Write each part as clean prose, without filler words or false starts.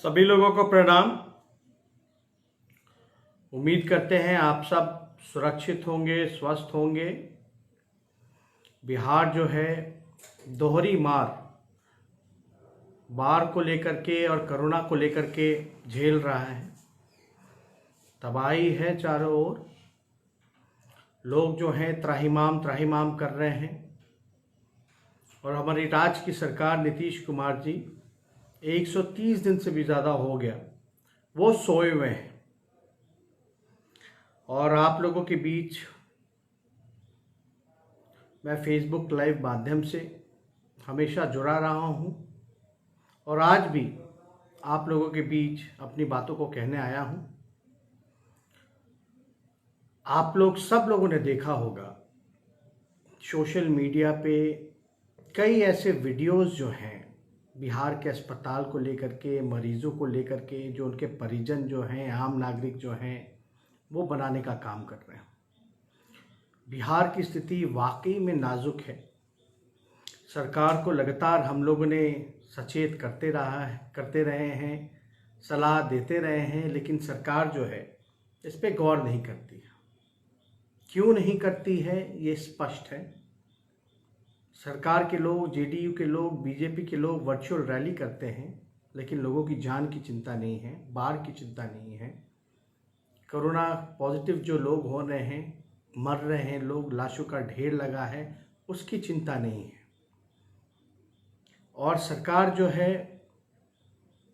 सभी लोगों को प्रणाम। उम्मीद करते हैं आप सब सुरक्षित होंगे, स्वस्थ होंगे। बिहार जो है दोहरी बाढ़ को लेकर के और कोरोना को लेकर के झेल रहा है। तबाही है चारों ओर। लोग जो हैं त्राहिमाम कर रहे हैं और हमारी राज्य की सरकार नीतीश कुमार जी 130 दिन से भी ज़्यादा हो गया वो सोए हुए हैं। और आप लोगों के बीच मैं फेसबुक लाइव माध्यम से हमेशा जुड़ा रहा हूं और आज भी आप लोगों के बीच अपनी बातों को कहने आया हूं। आप लोग सब लोगों ने देखा होगा सोशल मीडिया पे कई ऐसे वीडियोस जो हैं बिहार के अस्पताल को लेकर के, मरीजों को लेकर के, जो उनके परिजन जो हैं, आम नागरिक जो हैं, वो बनाने का काम कर रहे हैं। बिहार की स्थिति वाकई में नाजुक है। सरकार को लगातार हम लोगों ने सचेत करते रहे हैं, सलाह देते रहे हैं, लेकिन सरकार जो है इस पे गौर नहीं करती है। क्यों नहीं करती है ये स्पष्ट है। सरकार के लोग, जेडीयू के लोग, बीजेपी के लोग वर्चुअल रैली करते हैं, लेकिन लोगों की जान की चिंता नहीं है, बाढ़ की चिंता नहीं है। कोरोना पॉजिटिव जो लोग हो रहे हैं, मर रहे हैं लोग, लाशों का ढेर लगा है, उसकी चिंता नहीं है। और सरकार जो है,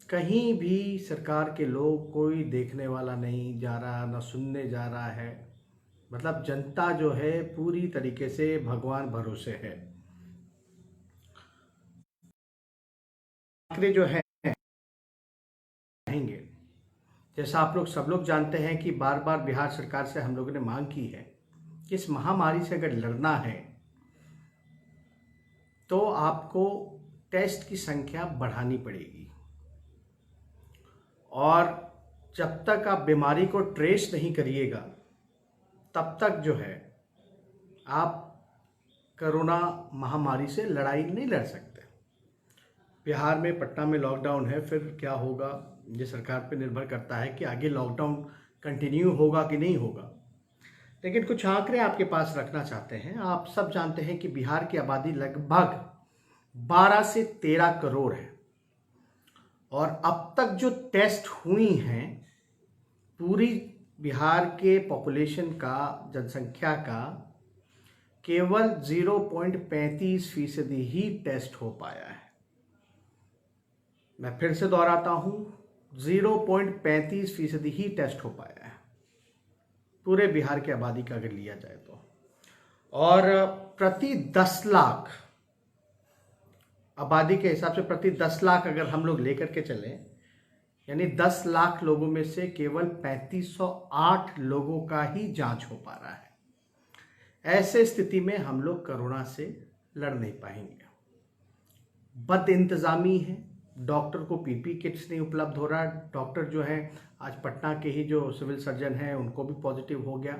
कहीं भी सरकार के लोग कोई देखने वाला नहीं जा रहा, ना सुनने जा रहा है। मतलब जनता जो है पूरी तरीके से भगवान भरोसे है। आंकड़े जो है रहेंगे, जैसा आप लोग सब लोग जानते हैं कि बार बार बिहार सरकार से हम लोगों ने मांग की है कि इस महामारी से अगर लड़ना है तो आपको टेस्ट की संख्या बढ़ानी पड़ेगी। और जब तक आप बीमारी को ट्रेस नहीं करिएगा तब तक जो है आप कोरोना महामारी से लड़ाई नहीं लड़ सकते। बिहार में, पटना में लॉकडाउन है, फिर क्या होगा ये सरकार पे निर्भर करता है कि आगे लॉकडाउन कंटिन्यू होगा कि नहीं होगा। लेकिन कुछ आंकड़े आपके पास रखना चाहते हैं। आप सब जानते हैं कि बिहार की आबादी लगभग 12 से 13 करोड़ है और अब तक जो टेस्ट हुई हैं पूरी बिहार के पॉपुलेशन का, जनसंख्या का केवल 0.35% ही टेस्ट हो पाया है। मैं फिर से दोहराता हूं, 0.35% ही टेस्ट हो पाया है पूरे बिहार की आबादी का अगर लिया जाए तो। और प्रति 10 लाख आबादी के हिसाब से प्रति 10 लाख अगर हम लोग लेकर के चलें, यानी 10 लाख लोगों में से केवल 3508 लोगों का ही जांच हो पा रहा है। ऐसे स्थिति में हम लोग कोरोना से लड़ नहीं पाएंगे। बद इंतजामी है, डॉक्टर को पीपी किट्स नहीं उपलब्ध हो रहा। डॉक्टर जो है, आज पटना के ही जो सिविल सर्जन हैं उनको भी पॉजिटिव हो गया,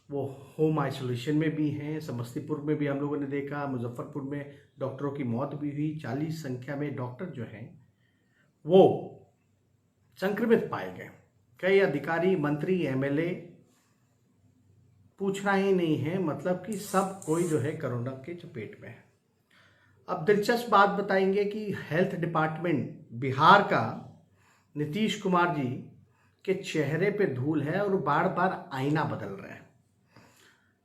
वो होम आइसोलेशन में भी हैं। समस्तीपुर में भी हम लोगों ने देखा, मुजफ्फरपुर में डॉक्टरों की मौत भी हुई। 40 संख्या में डॉक्टर जो हैं वो संक्रमित पाए गए। कई अधिकारी, मंत्री, एमएलए पूछना ही नहीं है, मतलब कि सब कोई जो है कोरोना के चपेट में है। अब दिलचस्प बात बताएंगे कि हेल्थ डिपार्टमेंट बिहार का नीतीश कुमार जी के चेहरे पे धूल है और बार बार आईना बदल रहे हैं।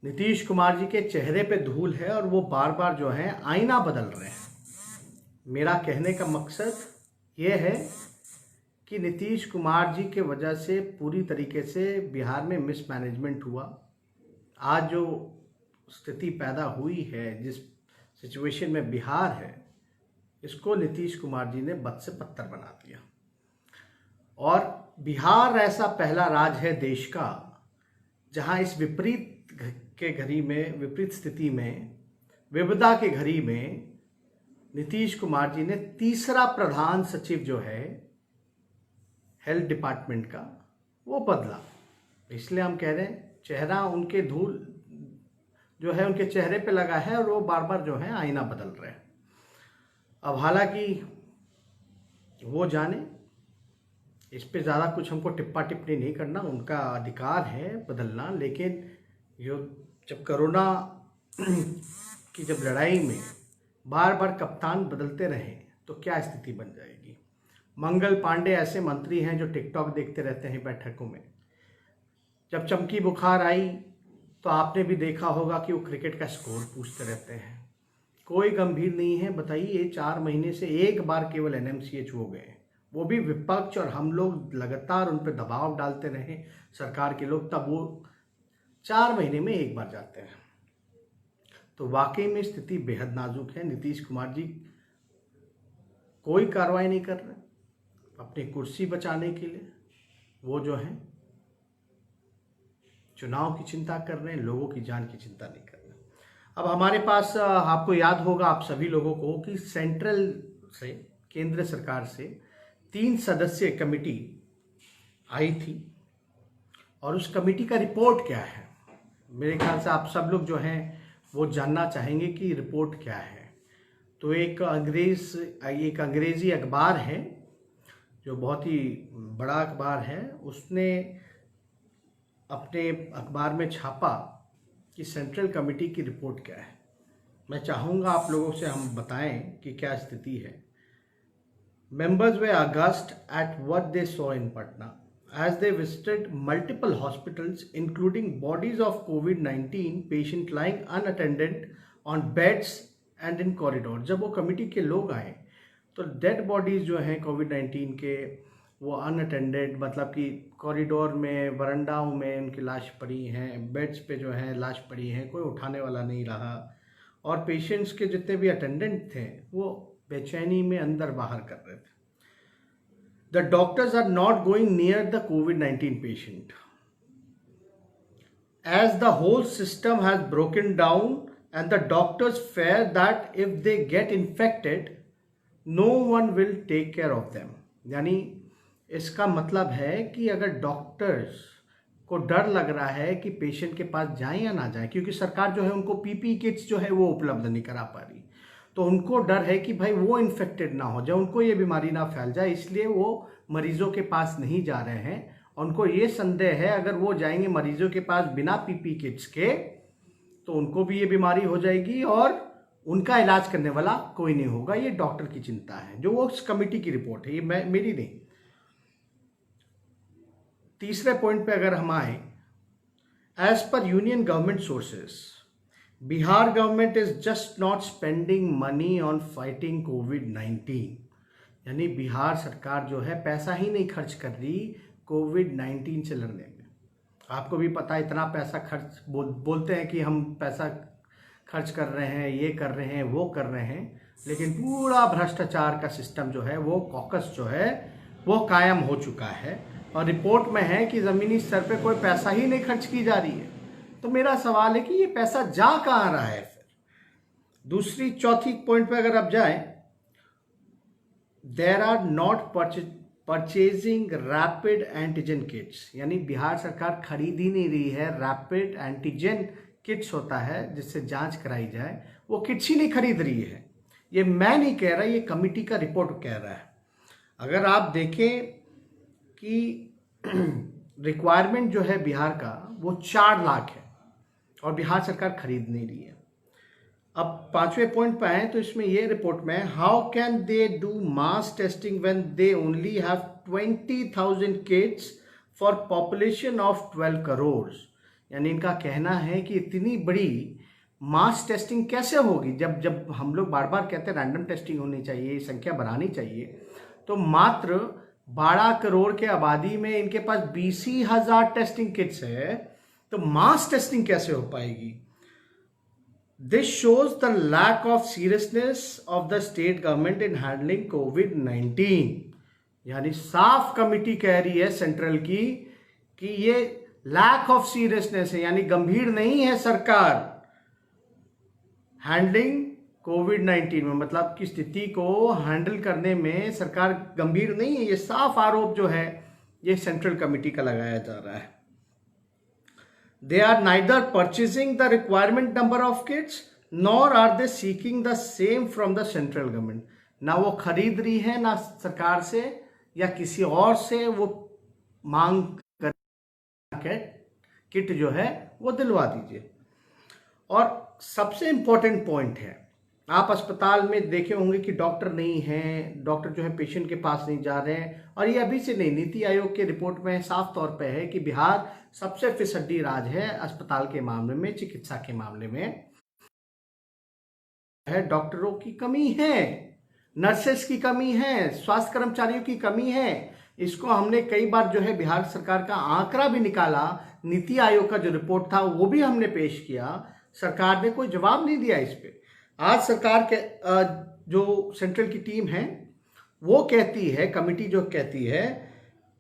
नीतीश कुमार जी के चेहरे पे धूल है और वो बार बार जो है आईना बदल रहे हैं। मेरा कहने का मकसद ये है कि नीतीश कुमार जी के वजह से पूरी तरीके से बिहार में मिसमैनेजमेंट हुआ। आज जो स्थिति पैदा हुई है, जिस सिचुएशन में बिहार है, इसको नीतीश कुमार जी ने बद से बदतर बना दिया। और बिहार ऐसा पहला राज्य है देश का जहां इस विपरीत स्थिति में, विपदा के घड़ी में नीतीश कुमार जी ने तीसरा प्रधान सचिव जो है हेल्थ डिपार्टमेंट का, वो बदला। इसलिए हम कह रहे हैं चेहरा उनके धूल जो है उनके चेहरे पे लगा है और वो बार बार जो है आईना बदल रहे हैं। अब हालांकि वो जाने इस पे ज़्यादा कुछ हमको टिप्पा टिप्पणी नहीं करना, उनका अधिकार है बदलना। लेकिन जो जब कोरोना की जब लड़ाई में बार बार कप्तान बदलते रहे तो क्या स्थिति बन जाएगी। मंगल पांडे ऐसे मंत्री हैं जो टिकटॉक देखते रहते हैं बैठकों में। जब चमकी बुखार आई तो आपने भी देखा होगा कि वो क्रिकेट का स्कोर पूछते रहते हैं। कोई गंभीर नहीं है। बताइए 4 महीने से एक बार केवल एनएमसीएच हो गए, वो भी विपक्ष और हम लोग लगातार उन पर दबाव डालते रहे सरकार के लोग, तब वो 4 महीने में एक बार जाते हैं। तो वाकई में स्थिति बेहद नाजुक है। नीतीश कुमार जी कोई कार्रवाई नहीं कर रहे अपनी कुर्सी बचाने के लिए। वो जो है चुनाव की चिंता कर रहे हैं, लोगों की जान की चिंता नहीं कर रहे। अब हमारे पास आपको याद होगा आप सभी लोगों को कि सेंट्रल से, केंद्र सरकार से 3 सदस्यीय कमेटी आई थी और उस कमेटी का रिपोर्ट क्या है। मेरे ख्याल से आप सब लोग जो हैं वो जानना चाहेंगे कि रिपोर्ट क्या है। तो एक अंग्रेजी अखबार है जो बहुत ही बड़ा अखबार है, उसने अपने अखबार में छापा कि सेंट्रल कमेटी की रिपोर्ट क्या है। मैं चाहूँगा आप लोगों से हम बताएं कि क्या स्थिति है। Members were aghast at what they saw in Patna as they visited multiple hospitals, including bodies of COVID-19 patient lying unattended on beds and in corridor। जब वो कमेटी के लोग आए तो डेड बॉडीज जो हैं कोविड-19 के वो अनअटेंडेड, मतलब कि कॉरिडोर में, वरांडाओं में उनकी लाश पड़ी हैं, बेड्स पे जो है लाश पड़ी हैं, कोई उठाने वाला नहीं रहा। और पेशेंट्स के जितने भी अटेंडेंट थे वो बेचैनी में अंदर बाहर कर रहे थे। The doctors are not going near the कोविड-19 patient as the whole system has broken down and the doctors fear that if they get infected no one will take care of them. यानी इसका मतलब है कि अगर doctors को डर लग रहा है कि पेशेंट के पास जाएं या ना जाएं, क्योंकि सरकार जो है उनको पीपीई किट्स जो है वो उपलब्ध नहीं करा पा रही, तो उनको डर है कि भाई वो इन्फेक्टेड ना हो जाए, उनको ये बीमारी ना फैल जाए, इसलिए वो मरीजों के पास नहीं जा रहे हैं। उनको ये संदेह है अगर वो जाएंगे मरीजों के पास बिना पीपीई किट्स के तो उनको भी ये बीमारी हो जाएगी और उनका इलाज करने वाला कोई नहीं होगा। ये डॉक्टर की चिंता है, जो वो उस कमेटी की रिपोर्ट है, ये मेरी नहीं। तीसरे पॉइंट पे अगर हम आए, as per union government sources Bihar government is just not spending money on fighting कोविड-19। यानी बिहार सरकार जो है पैसा ही नहीं खर्च कर रही कोविड-19 से लड़ने में। आपको भी पता है इतना पैसा खर्च बोलते हैं कि हम पैसा खर्च कर रहे हैं, ये कर रहे हैं, वो कर रहे हैं, लेकिन पूरा भ्रष्टाचार का सिस्टम जो है वो कॉकस जो है वो कायम हो चुका है और रिपोर्ट में है कि ज़मीनी स्तर पे कोई पैसा ही नहीं खर्च की जा रही है। तो मेरा सवाल है कि ये पैसा जा कहाँ रहा है फिर। चौथी पॉइंट पे अगर आप जाएं, there are not purchasing rapid antigen kits. यानी बिहार सरकार खरीद ही नहीं रही है रैपिड एंटीजन किट्स होता है जिससे जांच कराई जाए, वो किट्स ही नहीं खरीद रही है। ये मैं नहीं कह रहा, ये कमिटी का रिपोर्ट कह रहा है। अगर आप देखें कि रिक्वायरमेंट जो है बिहार का वो 4 लाख है और बिहार सरकार खरीद नहीं रही है। अब 5वें पॉइंट पे आए तो इसमें ये रिपोर्ट में, how can they do mass testing when they only have 20,000 kits for population of 12 crore. यानी इनका कहना है कि इतनी बड़ी मास टेस्टिंग कैसे होगी जब हम लोग बार बार कहते हैं रैंडम टेस्टिंग होनी चाहिए, संख्या बढ़ानी चाहिए, तो मात्र 12 करोड़ के आबादी में इनके पास 20,000 टेस्टिंग किट्स है, तो मास टेस्टिंग कैसे हो पाएगी। This shows the lack of seriousness of the state government in handling कोविड-19। यानी साफ कमिटी कह रही है सेंट्रल की कि ये लैक ऑफ सीरियसनेस है, यानी गंभीर नहीं है सरकार हैंडलिंग कोविड-19 में, मतलब की स्थिति को हैंडल करने में सरकार गंभीर नहीं है। ये साफ आरोप जो है ये सेंट्रल कमिटी का लगाया जा रहा है। They are neither purchasing the requirement number of kits nor are they seeking the same from the central government. ना वो खरीद रही है ना सरकार से या किसी और से वो मांग कर किट जो है वो दिलवा दीजिए। और सबसे इम्पोर्टेंट पॉइंट है, आप अस्पताल में देखे होंगे कि डॉक्टर नहीं हैं, डॉक्टर जो है पेशेंट के पास नहीं जा रहे हैं। और ये अभी से नहीं, नीति आयोग के रिपोर्ट में साफ तौर पे है कि बिहार सबसे फिसड्डी राज्य है अस्पताल के मामले में, चिकित्सा के मामले में है। डॉक्टरों की कमी है, नर्सेस की कमी है, स्वास्थ्य कर्मचारियों की कमी है। इसको हमने कई बार जो है बिहार सरकार का आंकड़ा भी निकाला, नीति आयोग का जो रिपोर्ट था वो भी हमने पेश किया, सरकार ने कोई जवाब नहीं दिया इस पे। आज सरकार के जो सेंट्रल की टीम है वो कहती है, कमिटी जो कहती है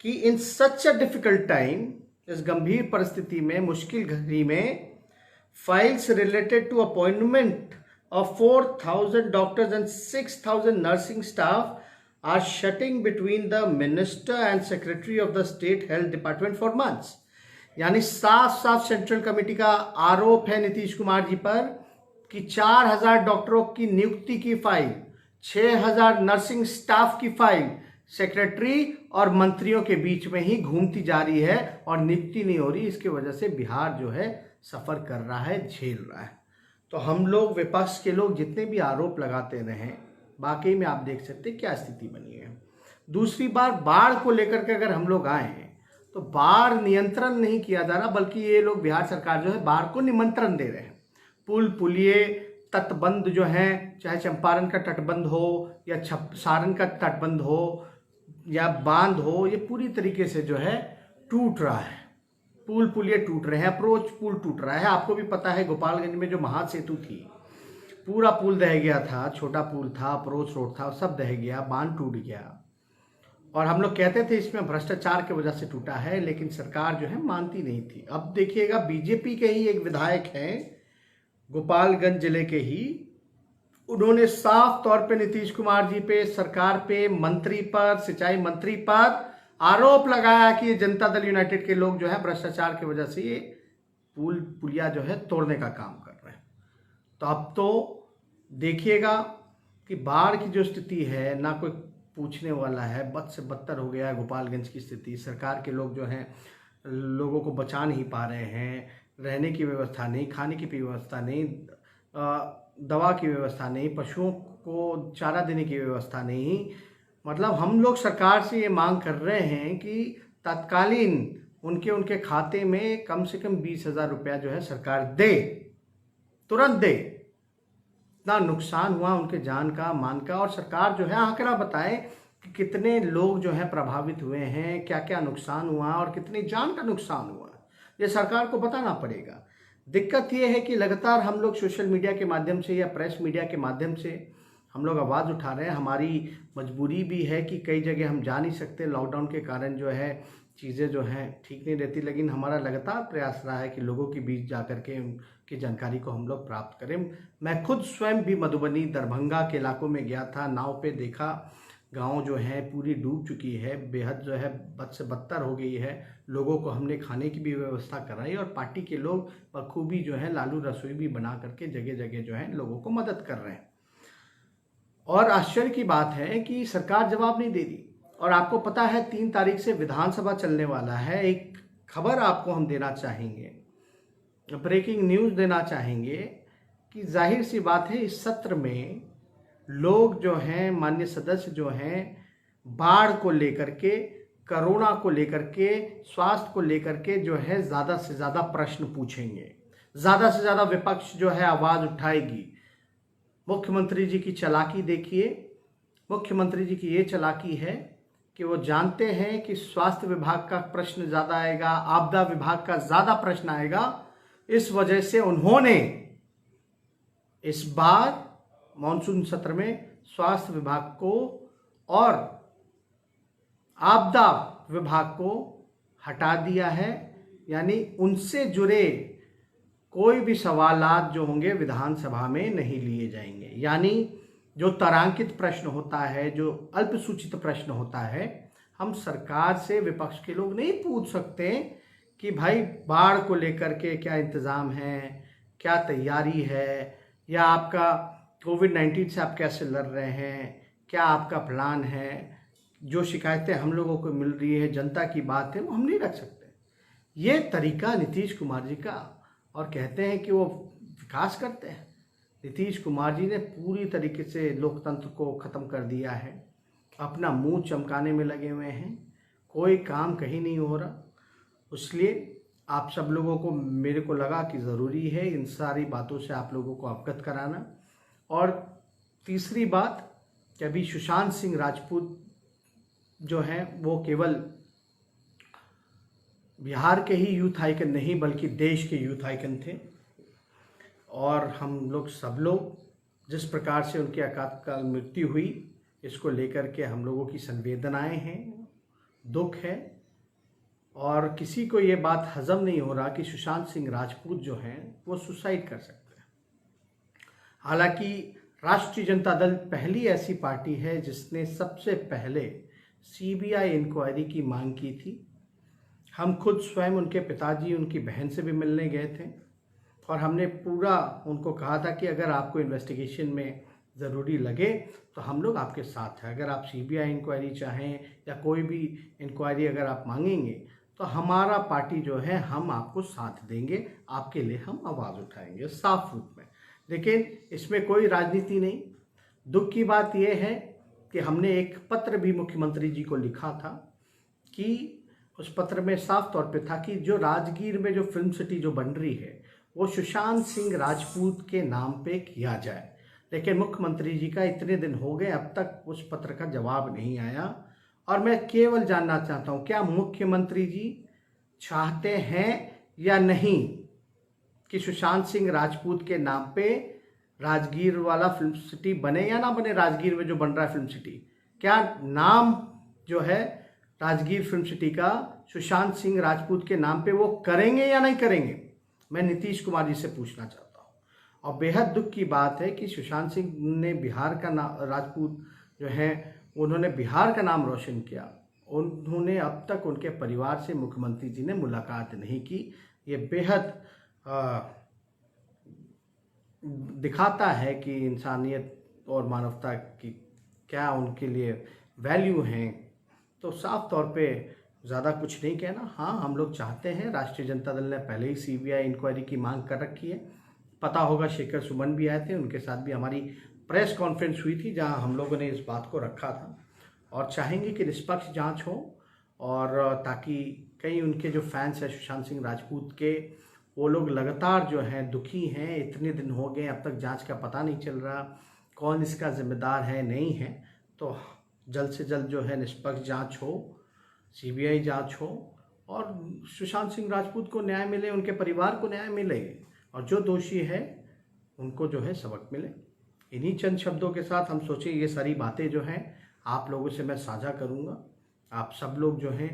कि इन सच अ डिफिकल्ट टाइम, इस गंभीर परिस्थिति में, मुश्किल घड़ी में, files related to appointment of 4,000 doctors and 6,000 nursing staff are shutting between the minister and secretary of the state health department for months। यानी साफ साफ सेंट्रल कमेटी का आरोप है नीतीश कुमार जी पर कि 4,000 डॉक्टरों की नियुक्ति की फाइल, 6,000 नर्सिंग स्टाफ की फाइल सेक्रेटरी और मंत्रियों के बीच में ही घूमती जा रही है और नियुक्ति नहीं हो रही। इसकी वजह से बिहार जो है सफर कर रहा है, झेल रहा है। तो हम लोग, विपक्ष के लोग जितने भी आरोप लगाते रहे, वाकई में आप देख सकते हैं क्या स्थिति बनी है। दूसरी बार बाढ़ को लेकर के अगर हम लोग आए हैं तो बाढ़ नियंत्रण नहीं किया जा रहा, बल्कि ये लोग, बिहार सरकार जो है, बाढ़ को निमंत्रण दे रहे हैं। पुल पुलिये, तटबंध जो हैं, चाहे चंपारण का तटबंध हो या सारण का तटबंध हो या बांध हो, ये पूरी तरीके से जो है टूट रहा है। पुल पुलिये टूट रहे हैं, अप्रोच पुल टूट रहा है। आपको भी पता है गोपालगंज में जो महासेतु थी, पूरा पुल दह गया था, छोटा पुल था, अप्रोच रोड था, सब दह गया, बांध टूट गया। और हम लोग कहते थे इसमें भ्रष्टाचार की वजह से टूटा है, लेकिन सरकार जो है मानती नहीं थी। अब देखिएगा, बीजेपी के ही एक विधायक हैं, गोपालगंज जिले के ही, उन्होंने साफ तौर पे नीतीश कुमार जी पे, सरकार पे, मंत्री पर, सिंचाई मंत्री पर आरोप लगाया कि ये जनता दल यूनाइटेड के लोग जो है भ्रष्टाचार की वजह से ये पुल पुलिया जो है तोड़ने का काम कर रहे हैं। तो अब तो देखिएगा कि बाढ़ की जो स्थिति है, ना कोई पूछने वाला है, बद से बदतर हो गया है गोपालगंज की स्थिति। सरकार के लोग जो हैं लोगों को बचा नहीं पा रहे हैं, रहने की व्यवस्था नहीं, खाने की व्यवस्था नहीं, दवा की व्यवस्था नहीं, पशुओं को चारा देने की व्यवस्था नहीं। मतलब हम लोग सरकार से ये मांग कर रहे हैं कि तत्कालीन उनके खाते में कम से कम 20,000 रुपया जो है सरकार दे, तुरंत दे। इतना नुकसान हुआ उनके जान का, मान का, और सरकार जो है आंकड़ा बताए कि कितने लोग जो है प्रभावित हुए हैं, क्या क्या नुकसान हुआ और कितनी जान का नुकसान हुआ, ये सरकार को बताना पड़ेगा। दिक्कत ये है कि लगातार हम लोग सोशल मीडिया के माध्यम से या प्रेस मीडिया के माध्यम से हम लोग आवाज़ उठा रहे हैं। हमारी मजबूरी भी है कि कई जगह हम जा नहीं सकते, लॉकडाउन के कारण जो है चीज़ें जो हैं ठीक नहीं रहती, लेकिन हमारा लगातार प्रयास रहा है कि लोगों के बीच जा कर के उनकी जानकारी को हम लोग प्राप्त करें। मैं खुद स्वयं भी मधुबनी, दरभंगा के इलाकों में गया था, नाव पे देखा, गांव जो है पूरी डूब चुकी है, बेहद जो है बद से बदतर हो गई है। लोगों को हमने खाने की भी व्यवस्था कराई और पार्टी के लोग बखूबी जो है लालू रसोई भी बना करके जगह जगह जो है लोगों को मदद कर रहे हैं। और आश्चर्य की बात है कि सरकार जवाब नहीं दे रही। और आपको पता है 3 तारीख से विधानसभा चलने वाला है। एक खबर आपको हम देना चाहेंगे, ब्रेकिंग न्यूज़ देना चाहेंगे कि जाहिर सी बात है इस सत्र में लोग जो हैं, माननीय सदस्य जो हैं, बाढ़ को लेकर के, कोरोना को लेकर के, स्वास्थ्य को लेकर के जो है ज़्यादा से ज़्यादा प्रश्न पूछेंगे, ज़्यादा से ज़्यादा विपक्ष जो है आवाज़ उठाएगी। मुख्यमंत्री जी की चालाकी देखिए, मुख्यमंत्री जी की ये चालाकी है कि वो जानते हैं कि स्वास्थ्य विभाग का प्रश्न ज़्यादा आएगा, आपदा विभाग का ज़्यादा प्रश्न आएगा। इस वजह से उन्होंने इस बार मॉनसून सत्र में स्वास्थ्य विभाग को और आपदा विभाग को हटा दिया है। यानी उनसे जुड़े कोई भी सवालात जो होंगे विधानसभा में नहीं लिए जाएंगे। यानी जो तारांकित प्रश्न होता है, जो अल्पसूचित प्रश्न होता है, हम सरकार से, विपक्ष के लोग नहीं पूछ सकते कि भाई बाढ़ को लेकर के क्या इंतज़ाम है, क्या तैयारी है, या आपका कोविड-19 से आप कैसे लड़ रहे हैं, क्या आपका प्लान है, जो शिकायतें हम लोगों को मिल रही है, जनता की बात है, वो हम नहीं रख सकते। ये तरीका नीतीश कुमार जी का, और कहते हैं कि वो विकास करते हैं। नीतीश कुमार जी ने पूरी तरीके से लोकतंत्र को ख़त्म कर दिया है, अपना मुंह चमकाने में लगे हुए हैं, कोई काम कहीं नहीं हो रहा। इसलिए आप सब लोगों को, मेरे को लगा कि ज़रूरी है इन सारी बातों से आप लोगों को अवगत कराना। और तीसरी बात कि अभी सुशांत सिंह राजपूत जो हैं वो केवल बिहार के ही यूथ आइकन नहीं बल्कि देश के यूथ आइकन थे, और हम लोग सब लोग जिस प्रकार से उनकी आपातकाल मृत्यु हुई, इसको लेकर के हम लोगों की संवेदनाएं हैं, दुख है, और किसी को ये बात हजम नहीं हो रहा कि सुशांत सिंह राजपूत जो हैं वो सुसाइड कर सकते हैं। हालांकि राष्ट्रीय जनता दल पहली ऐसी पार्टी है जिसने सबसे पहले सीबीआई इंक्वायरी की मांग की थी। हम खुद स्वयं उनके पिताजी, उनकी बहन से भी मिलने गए थे, और हमने पूरा उनको कहा था कि अगर आपको इन्वेस्टिगेशन में ज़रूरी लगे तो हम लोग आपके साथ हैं। अगर आप सीबीआई इंक्वायरी चाहें या कोई भी इंक्वायरी अगर आप मांगेंगे तो हमारा पार्टी जो है हम आपको साथ देंगे, आपके लिए हम आवाज़ उठाएंगे साफ रूप में। लेकिन इसमें कोई राजनीति नहीं। दुख की बात यह है कि हमने एक पत्र भी मुख्यमंत्री जी को लिखा था कि उस पत्र में साफ तौर पे था कि जो राजगीर में जो फिल्म सिटी जो बन रही है वो सुशांत सिंह राजपूत के नाम पे किया जाए। लेकिन मुख्यमंत्री जी का इतने दिन हो गए, अब तक उस पत्र का जवाब नहीं आया। और मैं केवल जानना चाहता हूँ, क्या मुख्यमंत्री जी चाहते हैं या नहीं कि सुशांत सिंह राजपूत के नाम पे राजगीर वाला फिल्म सिटी बने या ना बने? राजगीर में जो बन रहा है फिल्म सिटी, क्या नाम जो है राजगीर फिल्म सिटी का सुशांत सिंह राजपूत के नाम पे वो करेंगे या नहीं करेंगे? मैं नीतीश कुमार जी से पूछना चाहता हूँ। और बेहद दुख की बात है कि सुशांत सिंह ने बिहार का नाम, राजपूत जो हैं उन्होंने बिहार का नाम रोशन किया। उन्होंने अब तक उनके परिवार से मुख्यमंत्री जी ने मुलाकात नहीं की। ये बेहद दिखाता है कि इंसानियत और मानवता की क्या उनके लिए वैल्यू हैं। तो साफ तौर पे ज़्यादा कुछ नहीं कहना। हाँ, हम लोग चाहते हैं, राष्ट्रीय जनता दल ने पहले ही सीबीआई इंक्वायरी की मांग कर रखी है। पता होगा शेखर सुमन भी आए थे, उनके साथ भी हमारी प्रेस कॉन्फ्रेंस हुई थी जहां हम लोगों ने इस बात को रखा था, और चाहेंगे कि निष्पक्ष जांच हो, और ताकि कई उनके जो फैंस हैं सुशांत सिंह राजपूत के, वो लोग लगातार जो हैं दुखी हैं। इतने दिन हो गए, अब तक जांच का पता नहीं चल रहा, कौन इसका जिम्मेदार है नहीं है। तो जल्द से जल्द जो है निष्पक्ष जांच हो, सीबीआई जांच हो, और सुशांत सिंह राजपूत को न्याय मिले, उनके परिवार को न्याय मिले, और जो दोषी है उनको जो है सबक मिले। इन्हीं चंद शब्दों के साथ हम सोचे ये सारी बातें जो हैं आप लोगों से मैं साझा करूंगा। आप सब लोग जो हैं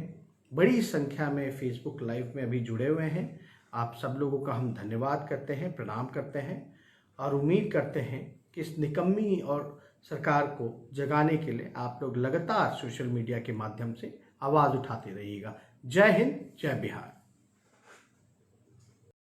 बड़ी संख्या में फेसबुक लाइव में अभी जुड़े हुए हैं। आप सब लोगों का हम धन्यवाद करते हैं, प्रणाम करते हैं, और उम्मीद करते हैं कि इस निकम्मी और सरकार को जगाने के लिए आप लोग लगातार सोशल मीडिया के माध्यम से आवाज़ उठाते रहिएगा। जय हिंद, जय बिहार।